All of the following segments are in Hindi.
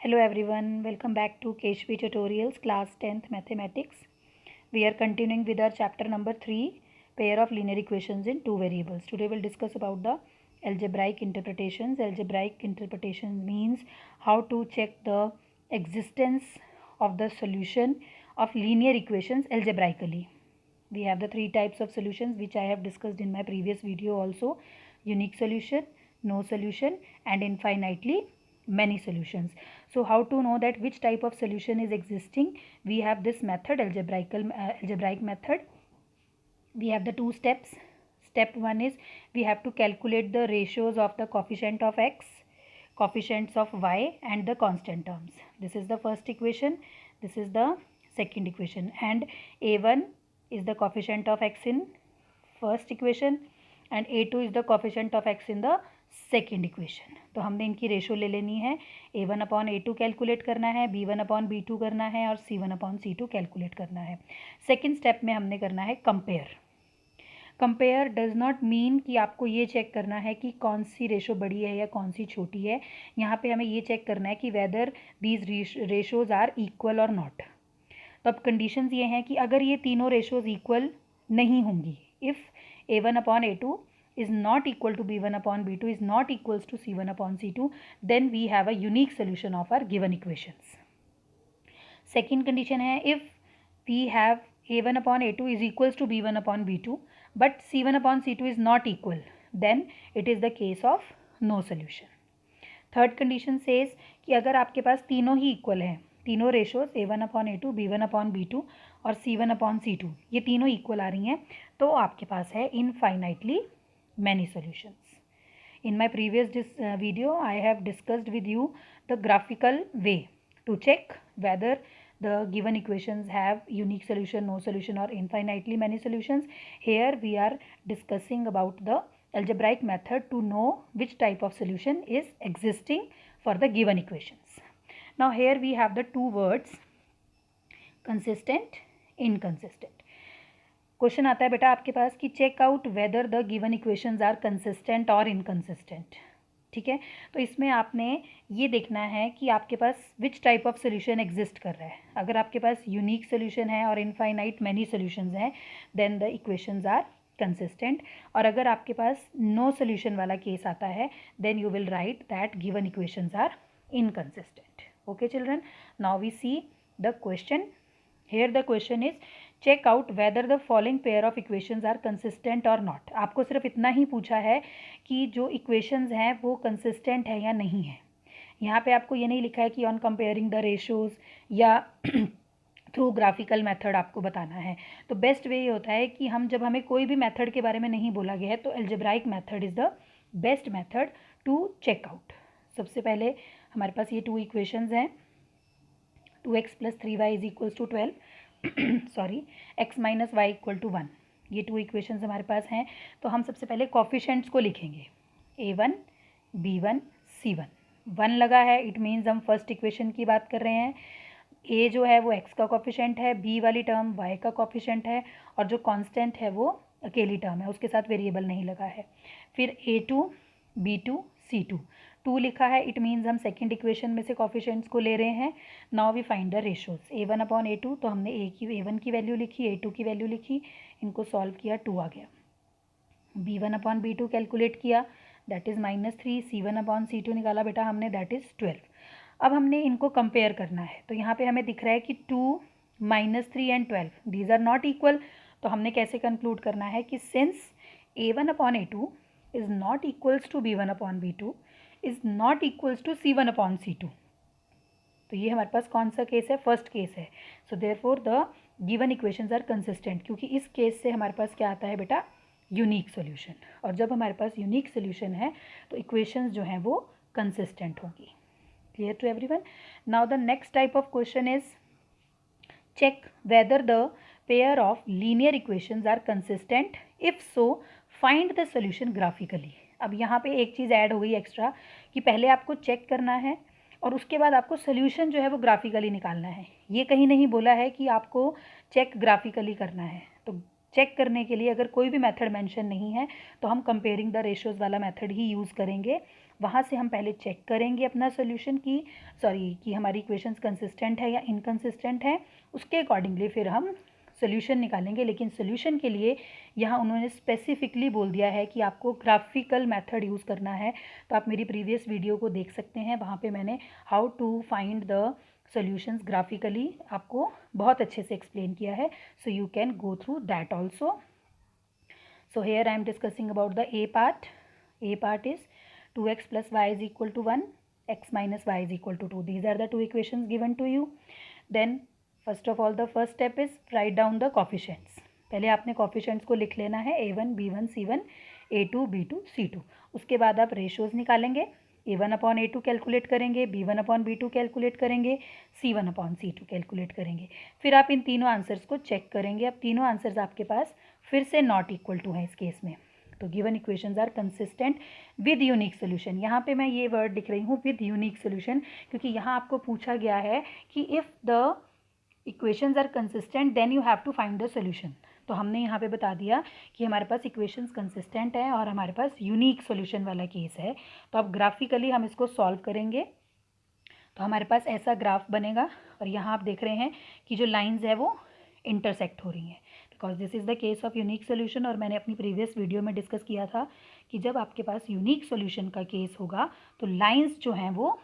Hello everyone, welcome back to KHP Tutorials class 10th Mathematics. We are continuing with our chapter number 3, pair of linear equations in two variables. Today we'll discuss about the algebraic interpretations. Algebraic interpretation means how to check the existence of the solution of linear equations algebraically. We have the three types of solutions which I have discussed in my previous video also: unique solution, no solution, and infinitely many solutions. So how to know that which type of solution is existing? We have this method, algebraic method. We have the two steps. Step 1 is we have to calculate the ratios of the coefficient of x, coefficients of y, and the constant terms. This is the first equation, this is the second equation, and a1 is the coefficient of x in first equation and a2 is the coefficient of x in the second equation. तो हमने इनकी रेशो ले लेनी है. a1 अपॉन a2 कैलकुलेट करना है, b1 अपॉन b2 करना है और c1 अपॉन c2 कैलकुलेट करना है. सेकेंड स्टेप में हमने करना है compare. Compare does not mean कि आपको ये चेक करना है कि कौन सी रेशो बड़ी है या कौन सी छोटी है. यहाँ पे हमें ये चेक करना है कि whether these ratios are equal और नॉट. तो अब कंडीशंस ये हैं कि अगर ये तीनों रेशोज इक्वल नहीं होंगी, if a1 upon a2 is not equal to b1 upon b2 is not equals to c1 upon c2, then we have a unique solution of our given equations. Second condition है, if we have a1 upon a2 is equals to b1 upon b2 but c1 upon c2 is not equal, then it is the case of no solution. Third condition says कि अगर आपके पास तीनों ही इक्वल हैं, तीनों ratios a1 upon a2, b1 upon b2 और c1 upon c2 ये तीनों इक्वल आ रही हैं, तो आपके पास है infinitely many solutions. In my previous video I have discussed with you the graphical way to check whether the given equations have unique solution, no solution or infinitely many solutions. Here we are discussing about the algebraic method to know which type of solution is existing for the given equations. Now here we have the two words consistent, inconsistent. Question आता है बेटा आपके पास कि check out whether the given equations are consistent और इनकंसिस्टेंट. ठीक है, तो इसमें आपने ये देखना है कि आपके पास which type of solution exist कर रहा है. अगर आपके पास यूनिक सोल्यूशन है और इनफाइनाइट मैनी सोल्यूशंस हैं then the equations are consistent. और अगर आपके पास नो सोल्यूशन वाला केस आता है then you will write that given equations are inconsistent. Okay children, now we see the question. Here the question is check out whether the following pair of equations are consistent or not. आपको सिर्फ इतना ही पूछा है कि जो equations हैं वो consistent है या नहीं है. यहाँ पे आपको ये नहीं लिखा है कि on comparing the ratios या थ्रू ग्राफिकल मेथड आपको बताना है. तो बेस्ट वे ये होता है कि जब हमें कोई भी मेथड के बारे में नहीं बोला गया है तो algebraic method is the best method to check out. सबसे पहले हमारे पास ये टू इक्वेशंस हैं. 2x plus 3y is equals to 12 sorry x minus y equal to 1. ये टू इक्वेशंस हमारे पास हैं. तो हम सबसे पहले कॉफिशेंट्स को लिखेंगे. a1 b1 c1. 1 लगा है, इट मीन्स हम फर्स्ट इक्वेशन की बात कर रहे हैं. a जो है वो x का कॉफिशेंट है, b वाली टर्म y का कॉफिशेंट है और जो कांस्टेंट है वो अकेली टर्म है, उसके साथ वेरिएबल नहीं लगा है. फिर a2 b2 c2. 2 लिखा है, इट मीन्स हम सेकंड इक्वेशन में से कॉफिशेंट्स को ले रहे हैं. Now we find the ratios. a1 upon a2, तो हमने a1 की वैल्यू लिखी, a2 की वैल्यू लिखी, इनको सॉल्व किया, 2 आ गया. b1 अपॉन b2 कैलकुलेट किया, that is -3. c1 upon c2 निकाला बेटा हमने, दैट इज़ 12. अब हमने इनको कंपेयर करना है. तो यहाँ पे हमें दिख रहा है कि 2 -3 and 12 these are not equal. तो हमने कैसे कंक्लूड करना है कि since a1 upon a2 is not equals to b1 upon b2 is not equals to c1 upon c2. तो ये हमारे पास कौन सा केस है? फर्स्ट केस है. So therefore the given equations are consistent, क्योंकि इस केस से हमारे पास क्या आता है बेटा? Unique solution. और जब हमारे पास यूनिक सोल्यूशन है तो इक्वेशंस जो हैं वो कंसिस्टेंट होंगी. Clear to everyone? Now the next type of question is check whether the pair of linear equations are consistent. If so, find the solution graphically. अब यहाँ पे एक चीज़ ऐड हो गई एक्स्ट्रा कि पहले आपको चेक करना है और उसके बाद आपको सोल्यूशन जो है वो ग्राफिकली निकालना है. ये कहीं नहीं बोला है कि आपको चेक ग्राफिकली करना है. तो चेक करने के लिए अगर कोई भी मेथड मेंशन नहीं है तो हम कंपेयरिंग द रेशियोज़ वाला मेथड ही यूज़ करेंगे. वहाँ से हम पहले चेक करेंगे अपना सोल्यूशन कि हमारी इक्वेशंस कंसिस्टेंट है या इनकंसिस्टेंट है। उसके अकॉर्डिंगली फिर हम सोल्यूशन निकालेंगे। लेकिन सोल्यूशन के लिए यहाँ उन्होंने स्पेसिफिकली बोल दिया है कि आपको ग्राफिकल मेथड यूज़ करना है। तो आप मेरी प्रीवियस वीडियो को देख सकते हैं, वहाँ पे मैंने how to find the solutions graphically आपको बहुत अच्छे से एक्सप्लेन किया है। So you can go through that also. So here I am discussing about the A part. A part is 2x plus y is equal to 1, x minus y is equal to 2. These are the two equations given to you. Then first of all the first step is write down the coefficients. पहले आपने coefficients को लिख लेना है a1, b1, c1, a2, b2, c2. उसके बाद आप ratios निकालेंगे. a1 अपॉन a2 कैलकुलेट करेंगे, b1 अपॉन b2 कैलकुलेट करेंगे, c1 अपॉन c2 कैलकुलेट करेंगे. फिर आप इन तीनों आंसर्स को चेक करेंगे. अब तीनों आंसर्स आपके पास फिर से नॉट इक्वल टू है इस केस में. तो given equations are consistent with unique solution. यहाँ पे मैं ये वर्ड लिख रही हूँ विद यूनिक सोल्यूशन, क्योंकि यहाँ आपको पूछा गया है कि if the equations are consistent then you have to find the solution. तो हमने यहाँ पे बता दिया कि हमारे पास इक्वेशंस कंसिस्टेंट है और हमारे पास यूनिक सोल्यूशन वाला केस है. तो अब ग्राफिकली हम इसको सॉल्व करेंगे. तो हमारे पास ऐसा ग्राफ बनेगा और यहाँ आप देख रहे हैं कि जो लाइंस है वो इंटरसेक्ट हो रही हैं, because this is the case of unique solution. और मैंने अपनी प्रीवियस वीडियो में डिस्कस किया था कि जब आपके पास यूनिक सोल्यूशन का केस होगा तो लाइंस जो हैं वो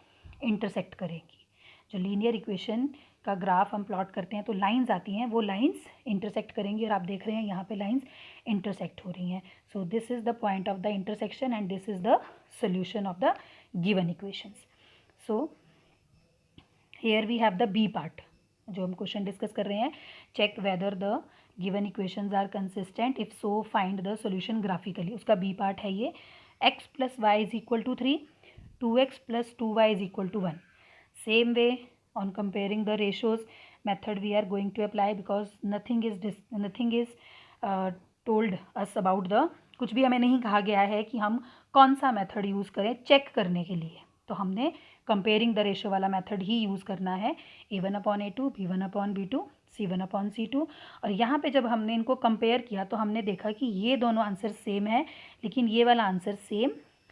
इंटरसेक्ट करेंगी. जो लीनियर इक्वेशन का ग्राफ हम प्लॉट करते हैं तो लाइंस आती हैं, वो लाइंस इंटरसेक्ट करेंगी और आप देख रहे हैं यहाँ पे लाइंस इंटरसेक्ट हो रही हैं. So this is the point of the intersection and this is the solution of the given equations. So here we have the B part. जो हम क्वेश्चन डिस्कस कर रहे हैं, check whether the given equations are consistent, if so find the solution graphically. उसका बी पार्ट है ये. x plus y is equal to 3, 2x plus 2y is equal to 1. Same way on comparing the ratios method we are going to apply, because nothing is told us about the, कुछ भी हमें नहीं कहा गया है कि हम कौन सा मेथड यूज़ करें चेक करने के लिए. तो हमने कंपेयरिंग द रेशो वाला मेथड ही यूज़ करना है. a1 upon a2, b1 upon b2, c1 upon c2. और यहाँ पे जब हमने इनको कंपेयर किया तो हमने देखा कि ये दोनों आंसर सेम है, लेकिन ये वाला आंसर सेम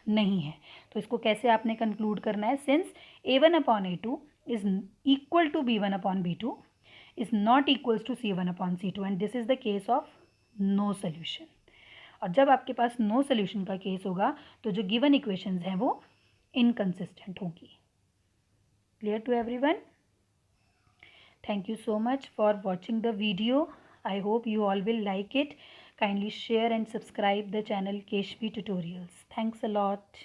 नहीं है. तो इसको कैसे आपने कंक्लूड करना है, since a1 upon a2 is equal to b1 upon b2 is not equals to c1 upon c2 and this is the case of no solution. और जब आपके पास नो सोल्यूशन का केस होगा तो जो गिवन इक्वेशंस हैं वो इनकंसिस्टेंट होगी. Clear to everyone? Thank you so much for watching the video. I hope you all will like it. Kindly share and subscribe the channel KHP Tutorials. Thanks a lot.